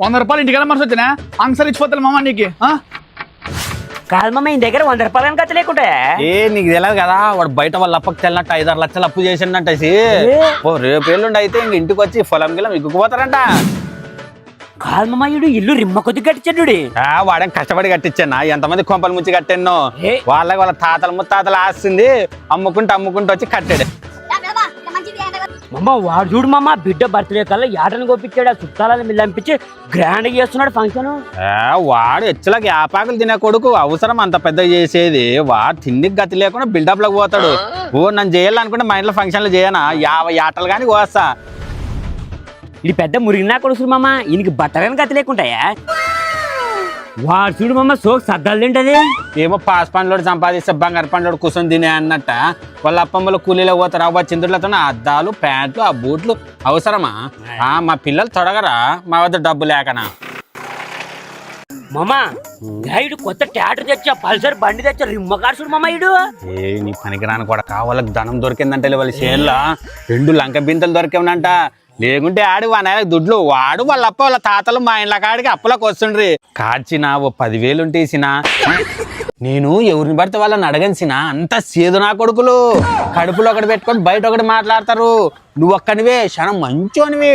100 రూపాయలు ఇంటికైనా మనసు వచ్చినా ఆన్సర్ ఇచ్చిపోతాను మామ నీకు. కాదు మామ ఈ దగ్గర 100 రూపాయలు ఖర్చు లేకుంటే నీకు తెలియదు కదా వాడు బయట వాళ్ళ అప్పకి తెల్లనట్టు 5-6 లక్షలు అప్పు చేసిండంట. రేపు ఎల్లుండి అయితే ఇంక ఇంటికి వచ్చి పొలం గిలం ఇగ్గుకుపోతారంట. కాదు మామ ఈడు ఇల్లు రిమ్మ కొద్ది కట్టించాడు. వాడేం కష్టపడి కట్టించానా, ఎంతమంది కొంపలు ముంచి కట్టానో. వాళ్ళ తాతల ముత్తాతలు ఆస్తుంది అమ్ముకుంటూ వచ్చి కట్టాడు. మమ్మ వాడు చూడు మమ్మ బిడ్డ బర్త్డే కల్లా యాటను కోపించాడు. ఆ చుట్టాలని మిల్లంపించి గ్రాండ్ చేస్తున్నాడు ఫంక్షన్. వాడు ఎచ్చులకు యాపాకులు తినే కొడుకు, అవసరం అంత పెద్ద చేసేది. వాడు తిండికి గతి లేకుండా బిల్డప్ లకు పోతాడు. నన్ను చేయాలనుకుంటే మా ఇంట్లో ఫంక్షన్లు చేయనా 50 ఆటలు కానీ కోస్తా. ఇది పెద్ద మురిగినా కొడుకు మామ, ఈయనకి బట్టలని గతి లేకుంటాయా. వాడు చూడు మమ్మ సోకు సద్దాలు తింటది. ఏమో పాస్ పండ్లోడు సంపాదిస్తే బంగారు పండ్లోడు కూర్చొని తినే అన్నట్ట. వాళ్ళ అప్పమ్మలు కూలీలో పోతారు. అవ్వ చిందులతో అద్దాలు ప్యాంట్లు ఆ బూట్లు అవసరమా? మా పిల్లలు తొడగరా మా వద్ద డబ్బు లేకనా. మామ ఇడు కొత్త థియేటర్ తెచ్చా, పల్సర్ బండి తెచ్చా, రిమ్మ కారు చూడు మామ ఇడు. నీ పనికిరాని కూడా వాళ్ళకి ధనం దొరికిందంటే వాళ్ళ చేనులో 2 లంక బింతలు దొరికేవనంట. లేకుంటే ఆడి వానాయలకు దుడ్లు. వాడు వాళ్ళ అప్ప వాళ్ళ తాతలు మా ఇండ్ల కాడికి అప్పులకు వస్తుండ్రి. కాచినా ఓ 10,000 ఉంటేసినా నేను ఎవరిని పడితే వాళ్ళని అడగనిసిన అంత సేదు నా కొడుకులు. కడుపులో ఒకటి పెట్టుకొని బయట ఒకటి మాట్లాడతారు. నువ్వు ఒక్కనివే క్షణం మంచోనివి.